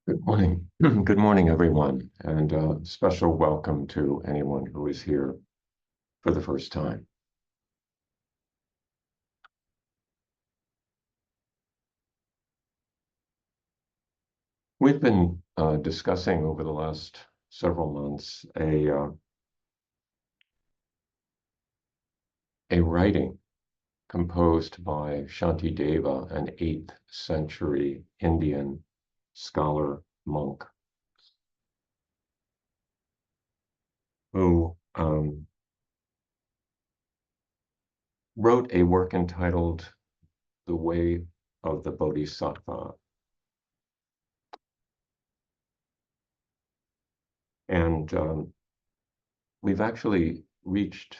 Good morning. Good morning, everyone, and a special welcome to anyone who is here for the first time. We've been discussing over the last several months a writing composed by Shantideva, an 8th century Indian scholar monk who wrote a work entitled The Way of the Bodhisattva. And we've actually reached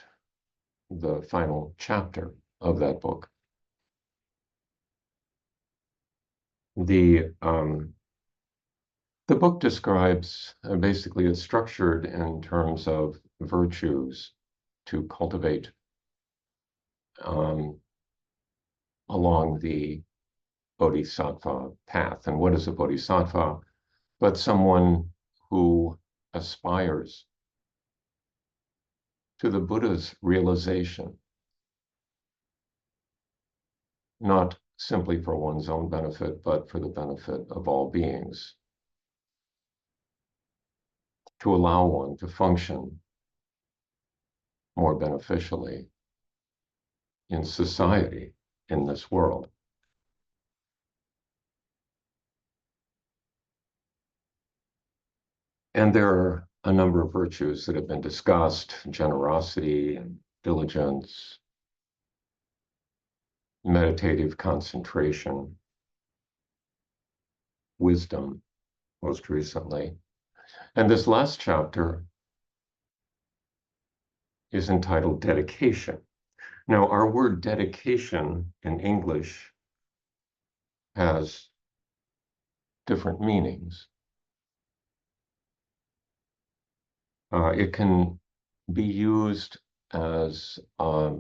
the final chapter of that book. The book describes, basically it's structured in terms of virtues to cultivate along the Bodhisattva path. And what is a Bodhisattva? But someone who aspires to the Buddha's realization, not simply for one's own benefit, but for the benefit of all beings, to allow one to function more beneficially in society, in this world. And there are a number of virtues that have been discussed: generosity and diligence, meditative concentration, wisdom, most recently. And this last chapter is entitled dedication. Now, our word dedication in English has different meanings. It can be used as a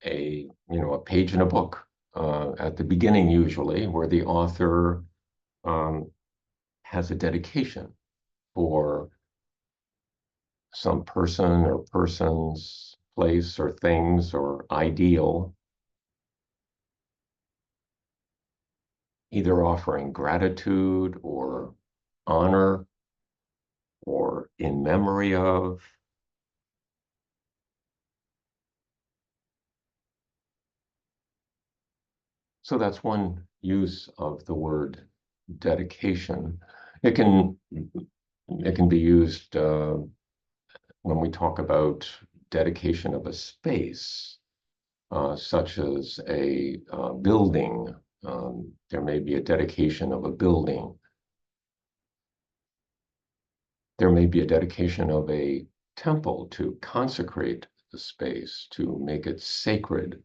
page in a book at the beginning, usually, where the author has a dedication for some person or persons, place or things or ideal, either offering gratitude or honor or in memory of. So that's one use of the word dedication. It can be used when we talk about dedication of a space, such as a building. There may be a dedication of a building. There may be a dedication of a temple to consecrate the space, to make it sacred.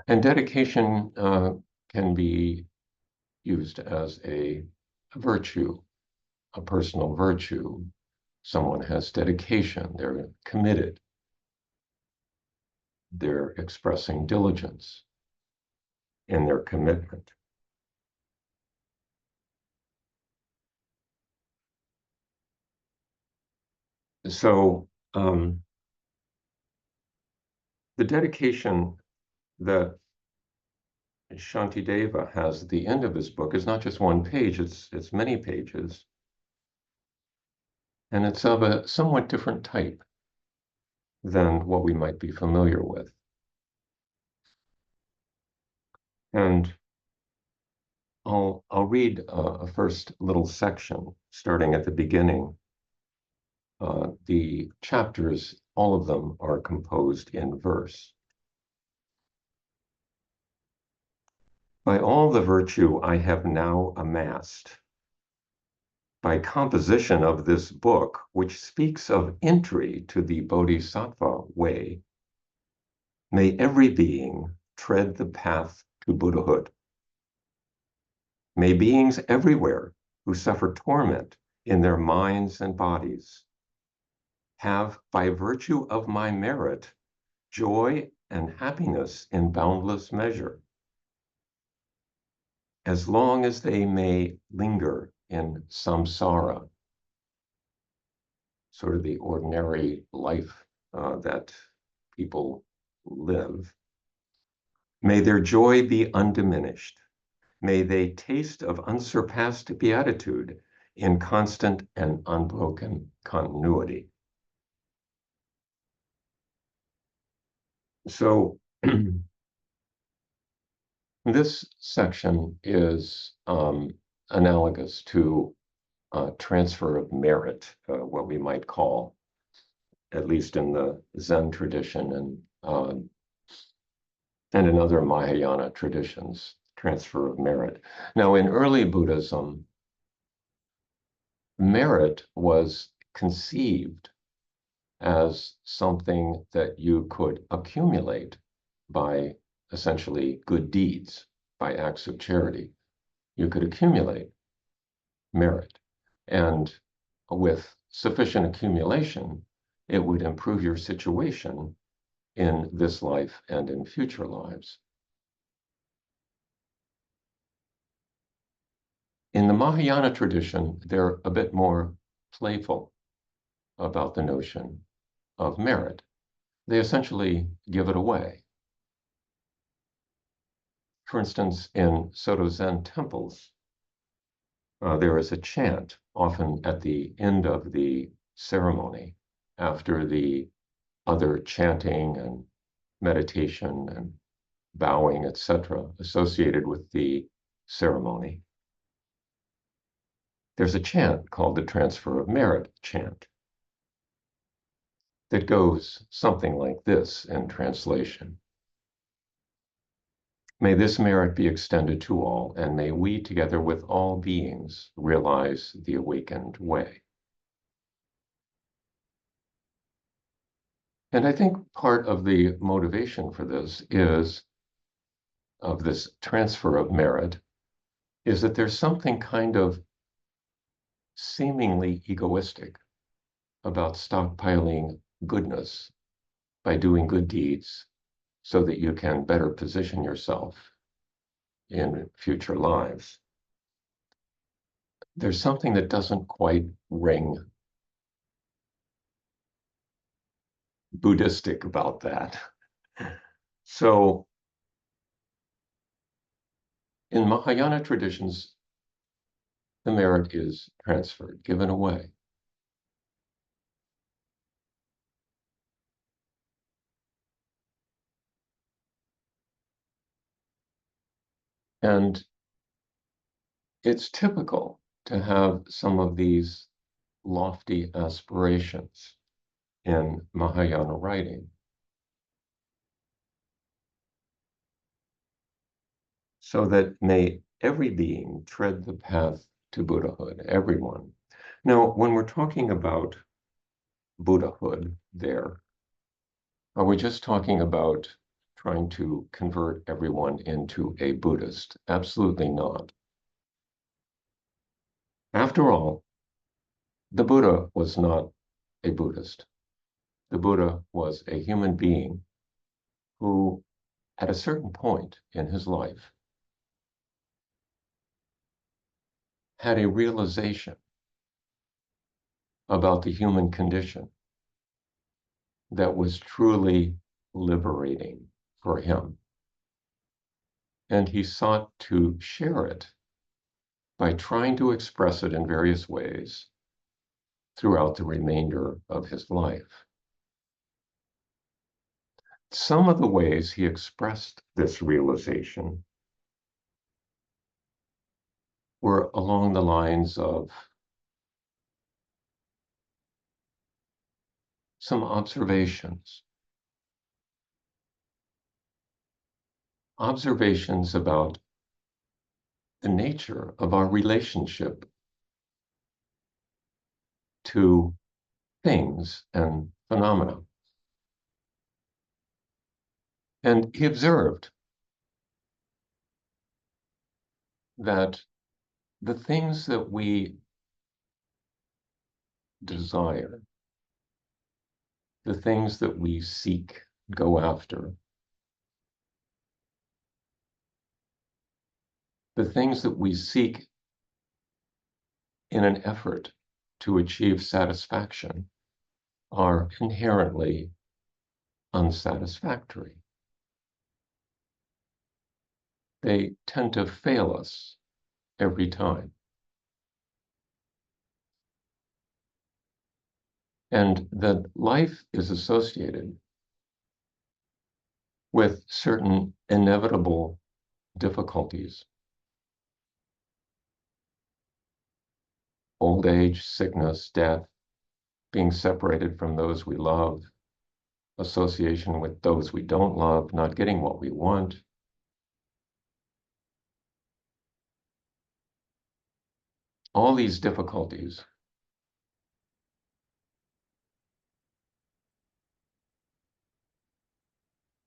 And dedication can be used as a virtue, a personal virtue. Someone has dedication, they're committed, they're expressing diligence in their commitment. So the dedication that Shantideva has at the end of his book is not just one page, it's many pages. And it's of a somewhat different type than what we might be familiar with. And I'll read a first little section starting at the beginning. The chapters, all of them are composed in verse. By all the virtue I have now amassed, by composition of this book, which speaks of entry to the Bodhisattva way, may every being tread the path to Buddhahood. May beings everywhere who suffer torment in their minds and bodies have, by virtue of my merit, joy and happiness in boundless measure, as long as they may linger in samsara, sort of the ordinary life that people live. May their joy be undiminished. May they taste of unsurpassed beatitude in constant and unbroken continuity. So this section is analogous to transfer of merit, what we might call, at least in the Zen tradition and in other Mahayana traditions, transfer of merit. Now, in early Buddhism, merit was conceived as something that you could accumulate by essentially good deeds, by acts of charity. You could accumulate merit. And with sufficient accumulation, it would improve your situation in this life and in future lives. In the Mahayana tradition, they're a bit more playful about the notion of merit. They essentially give it away. For instance, in Soto Zen temples, there is a chant often at the end of the ceremony after the other chanting and meditation and bowing, etc., associated with the ceremony. There's a chant called the Transfer of Merit chant that goes something like this in translation. May this merit be extended to all, and may we, together with all beings, realize the awakened way. And I think part of the motivation for this of this transfer of merit, is that there's something kind of seemingly egoistic about stockpiling goodness by doing good deeds so that you can better position yourself in future lives. There's something that doesn't quite ring Buddhistic about that. So in Mahayana traditions, the merit is transferred, given away. And it's typical to have some of these lofty aspirations in Mahayana writing. So that may every being tread the path to Buddhahood, everyone. Now, when we're talking about Buddhahood there, are we just talking about trying to convert everyone into a Buddhist? Absolutely not. After all, the Buddha was not a Buddhist. The Buddha was a human being who, at a certain point in his life, had a realization about the human condition that was truly liberating for him. And he sought to share it by trying to express it in various ways throughout the remainder of his life. Some of the ways he expressed this realization were along the lines of some observations about the nature of our relationship to things and phenomena. And he observed that the things that we desire, the things that we seek, go after, the things that we seek in an effort to achieve satisfaction are inherently unsatisfactory. They tend to fail us every time. And that life is associated with certain inevitable difficulties. Old age, sickness, death, being separated from those we love, association with those we don't love, not getting what we want. All these difficulties.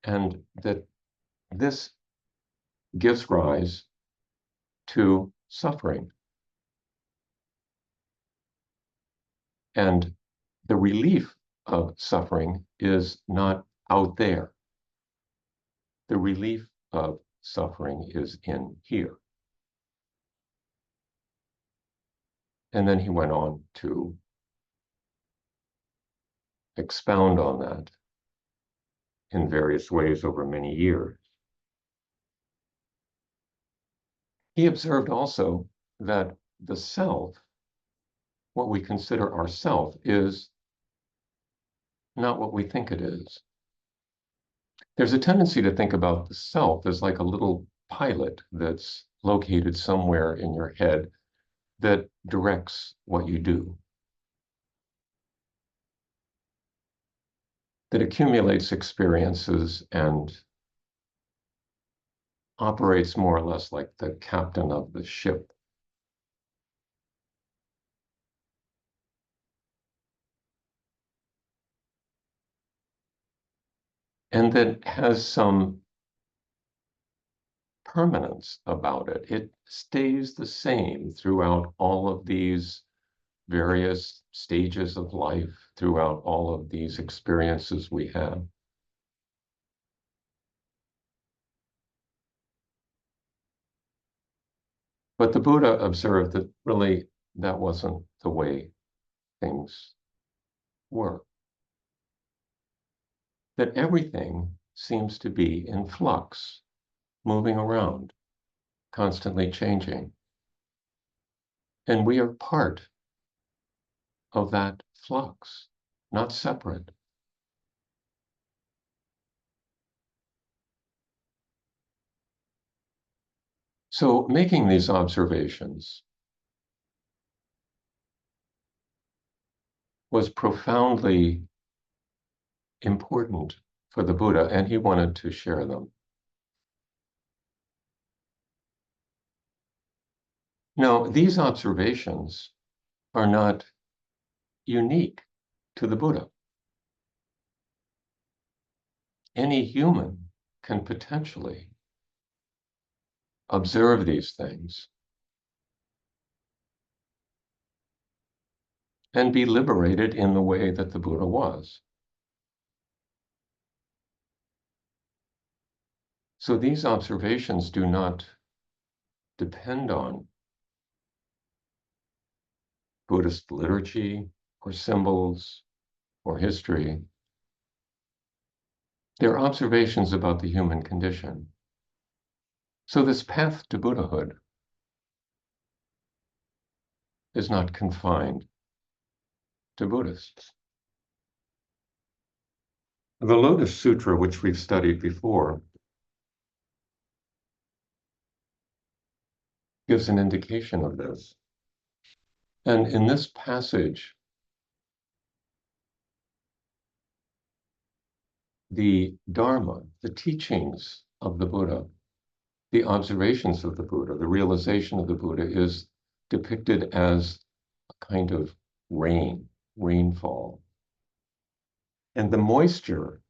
And that this gives rise to suffering. And the relief of suffering is not out there. The relief of suffering is in here. And then he went on to expound on that in various ways over many years. He observed also that the self, what we consider our self, is not what we think it is. There's a tendency to think about the self as like a little pilot that's located somewhere in your head that directs what you do, that accumulates experiences and operates more or less like the captain of the ship. And that has some permanence about it. It stays the same throughout all of these various stages of life, throughout all of these experiences we have. But the Buddha observed that really that wasn't the way things were. That everything seems to be in flux, moving around, constantly changing. And we are part of that flux, not separate. So making these observations was profoundly important for the Buddha, and he wanted to share them. Now, these observations are not unique to the Buddha. Any human can potentially observe these things and be liberated in the way that the Buddha was. So these observations do not depend on Buddhist liturgy or symbols or history. They're observations about the human condition. So this path to Buddhahood is not confined to Buddhists. The Lotus Sutra, which we've studied before, gives an indication of this. And in this passage, the Dharma, the teachings of the Buddha, the observations of the Buddha, the realization of the Buddha is depicted as a kind of rainfall. And the moisture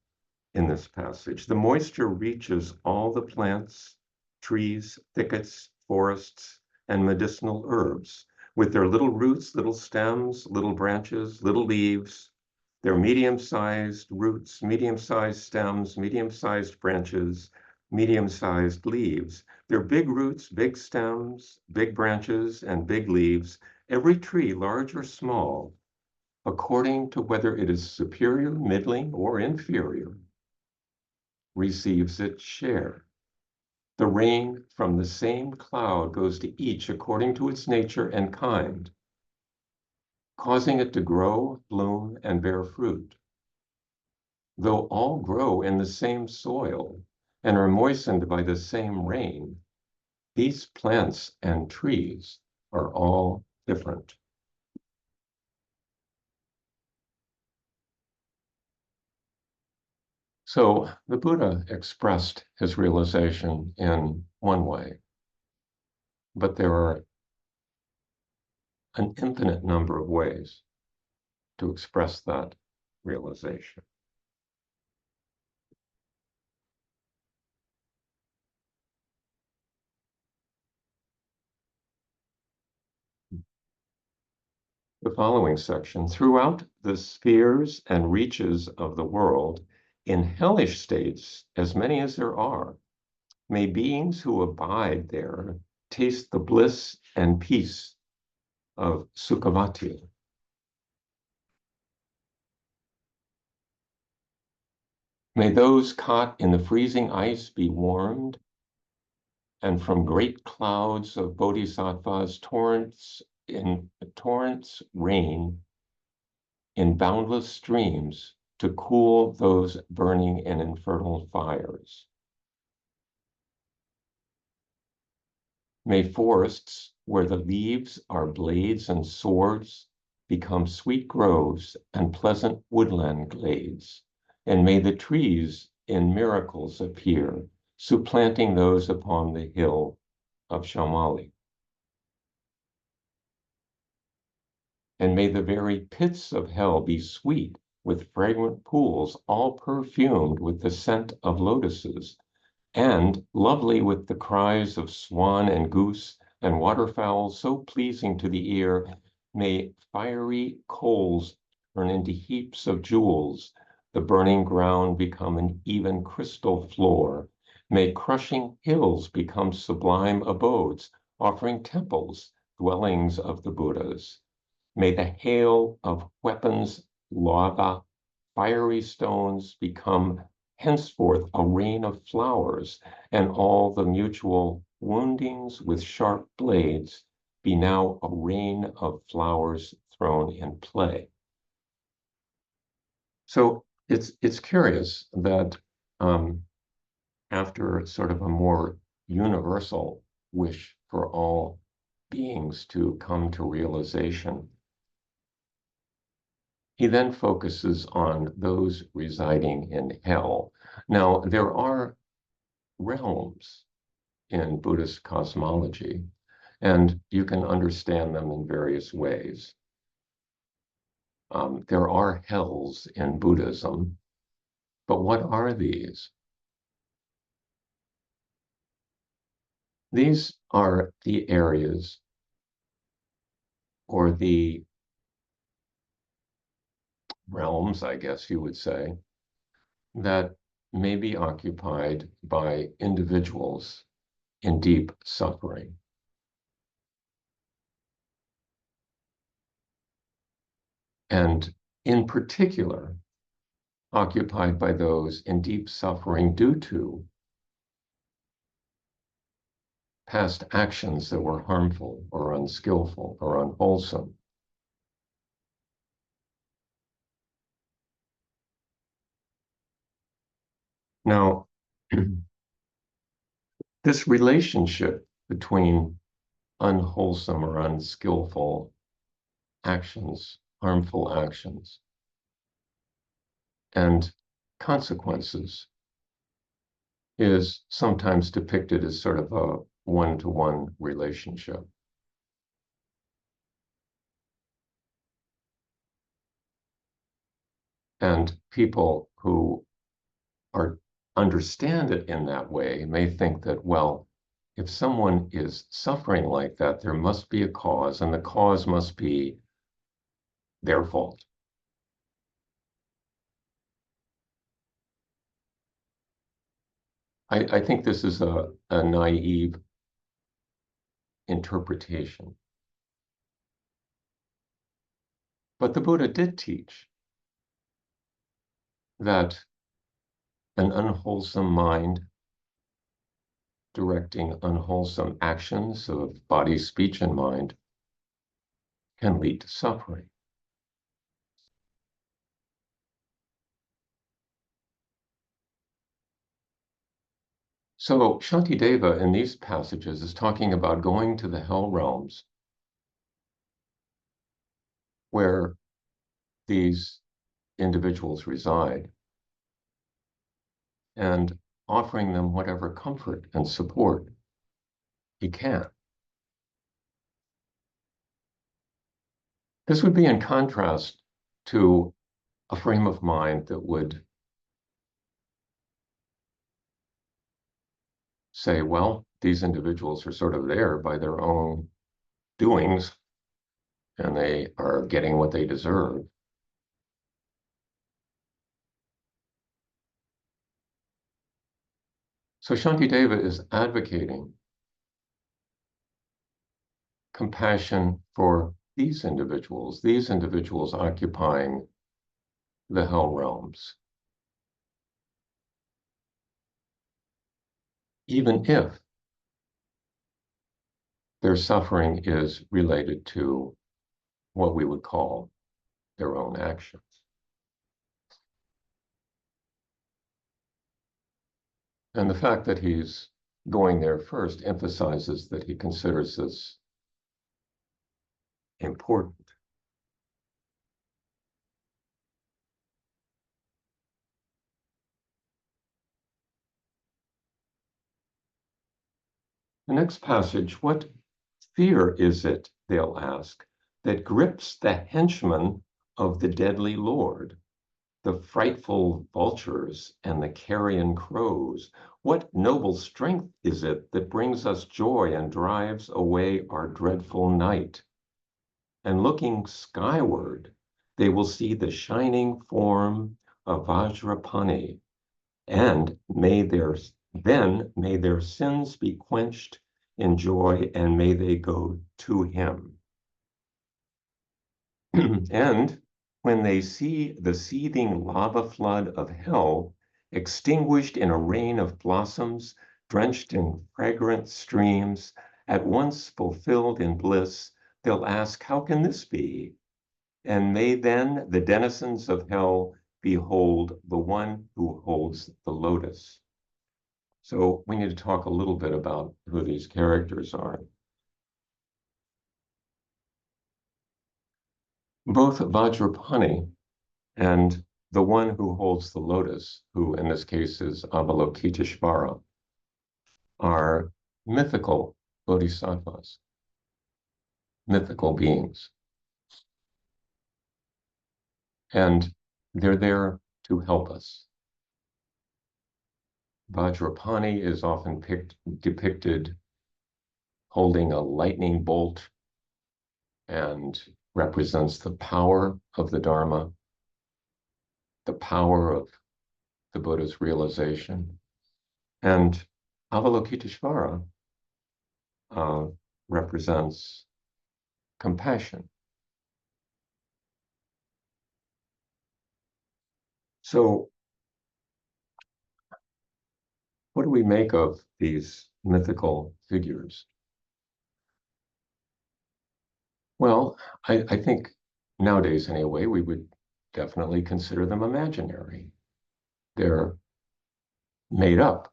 in this passage, the moisture reaches all the plants, trees, thickets, forests, and medicinal herbs with their little roots, little stems, little branches, little leaves, their medium-sized roots, medium-sized stems, medium-sized branches, medium-sized leaves. They're big roots, big stems, big branches, and big leaves. Every tree, large or small, according to whether it is superior, middling, or inferior, receives its share. The rain from the same cloud goes to each according to its nature and kind, causing it to grow, bloom, and bear fruit. Though all grow in the same soil and are moistened by the same rain, these plants and trees are all different. So the Buddha expressed his realization in one way, but there are an infinite number of ways to express that realization. The following section, throughout the spheres and reaches of the world, in hellish states, as many as there are, may beings who abide there taste the bliss and peace of Sukhavati. May those caught in the freezing ice be warmed, and from great clouds of Bodhisattvas torrents rain in boundless streams to cool those burning in infernal fires. May forests where the leaves are blades and swords become sweet groves and pleasant woodland glades, and may the trees in miracles appear, supplanting those upon the hill of Shamali. And may the very pits of hell be sweet with fragrant pools, all perfumed with the scent of lotuses, and lovely with the cries of swan and goose and waterfowl so pleasing to the ear. May fiery coals turn into heaps of jewels, the burning ground become an even crystal floor. May crushing hills become sublime abodes, offering temples, dwellings of the Buddhas. May the hail of weapons, lava, fiery stones become henceforth a rain of flowers, and all the mutual woundings with sharp blades be now a rain of flowers thrown in play. So it's curious that after sort of a more universal wish for all beings to come to realization, he then focuses on those residing in hell. Now, there are realms in Buddhist cosmology, and you can understand them in various ways. There are hells in Buddhism, but what are these? These are the areas or the realms, I guess you would say, that may be occupied by individuals in deep suffering. And in particular, occupied by those in deep suffering due to past actions that were harmful or unskillful or unwholesome. Now, this relationship between unwholesome or unskillful actions, harmful actions, and consequences is sometimes depicted as sort of a one-to-one relationship. And people who understand it in that way may think that, well, if someone is suffering like that, there must be a cause, and the cause must be their fault. I think this is a naive interpretation. But the Buddha did teach that an unwholesome mind directing unwholesome actions of body, speech, and mind can lead to suffering. So Shantideva in these passages is talking about going to the hell realms where these individuals reside and offering them whatever comfort and support he can. This would be in contrast to a frame of mind that would say, well, these individuals are sort of there by their own doings and they are getting what they deserve. So Shantideva is advocating compassion for these individuals occupying the hell realms, even if their suffering is related to what we would call their own actions. And the fact that he's going there first emphasizes that he considers this important. The next passage, what fear is it, they'll ask, that grips the henchmen of the deadly Lord, the frightful vultures and the carrion crows? What noble strength is it that brings us joy and drives away our dreadful night? And looking skyward, they will see the shining form of Vajrapani, and then may their sins be quenched in joy, and may they go to him. And when they see the seething lava flood of hell extinguished in a rain of blossoms, drenched in fragrant streams, at once fulfilled in bliss, they'll ask, how can this be? And may then the denizens of hell behold the one who holds the lotus. So we need to talk a little bit about who these characters are. Both Vajrapani and the one who holds the lotus, who in this case is Avalokiteshvara, are mythical bodhisattvas, mythical beings. And they're there to help us. Vajrapani is often depicted holding a lightning bolt and represents the power of the Dharma, the power of the Buddha's realization. And Avalokiteshvara represents compassion. So what do we make of these mythical figures? Well, I think nowadays anyway, we would definitely consider them imaginary. They're made up.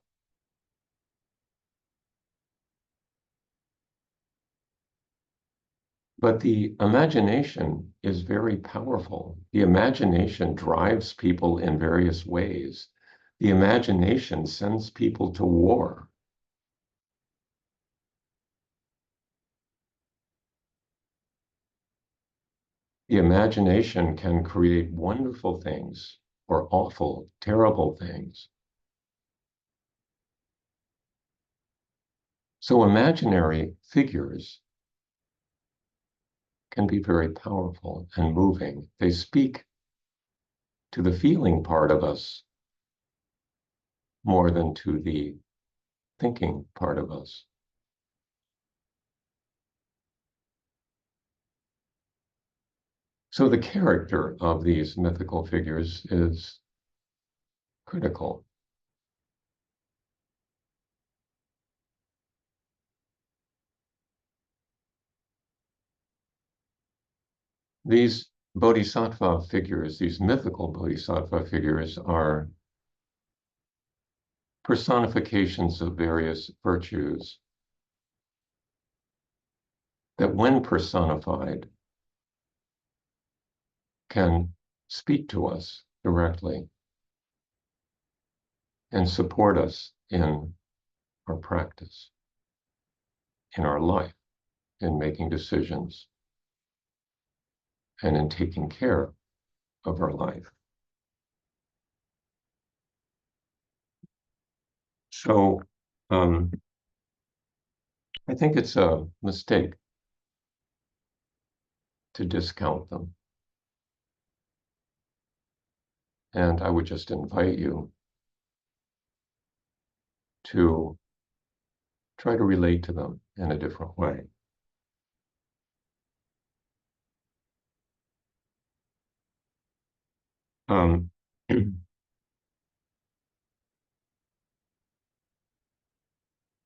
But the imagination is very powerful. The imagination drives people in various ways. The imagination sends people to war. The imagination can create wonderful things or awful, terrible things. So imaginary figures can be very powerful and moving. They speak to the feeling part of us more than to the thinking part of us. So the character of these mythical figures is critical. These bodhisattva figures, these mythical bodhisattva figures, are personifications of various virtues that, when personified, can speak to us directly and support us in our practice, in our life, in making decisions, and in taking care of our life. So I think it's a mistake to discount them. And I would just invite you to try to relate to them in a different way.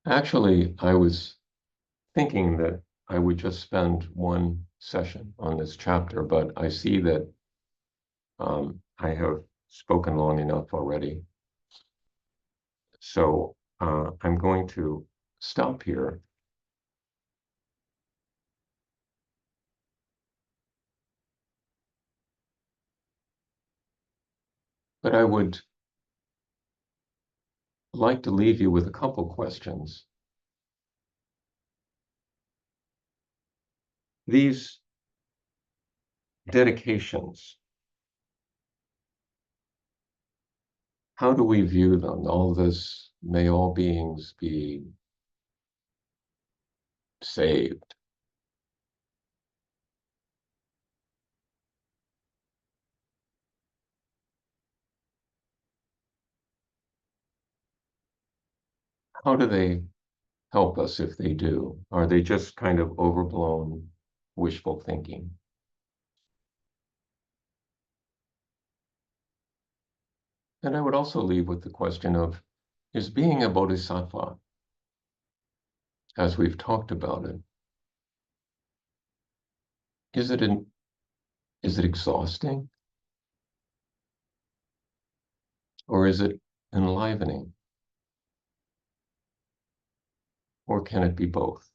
Actually, I was thinking that I would just spend one session on this chapter, but I see that I have spoken long enough already. So I'm going to stop here. But I would like to leave you with a couple questions. These dedications, how do we view them? All this, may all beings be saved. How do they help us if they do? Are they just kind of overblown wishful thinking? And I would also leave with the question of, is being a bodhisattva, as we've talked about it, is it exhausting? Or is it enlivening? Or can it be both?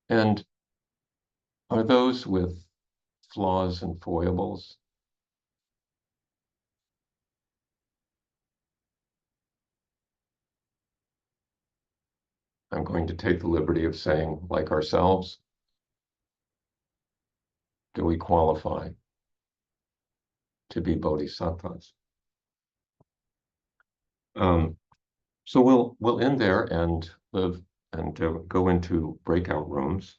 And are those with flaws and foibles? I'm going to take the liberty of saying, like ourselves, do we qualify to be bodhisattvas? So we'll end there and live and go into breakout rooms.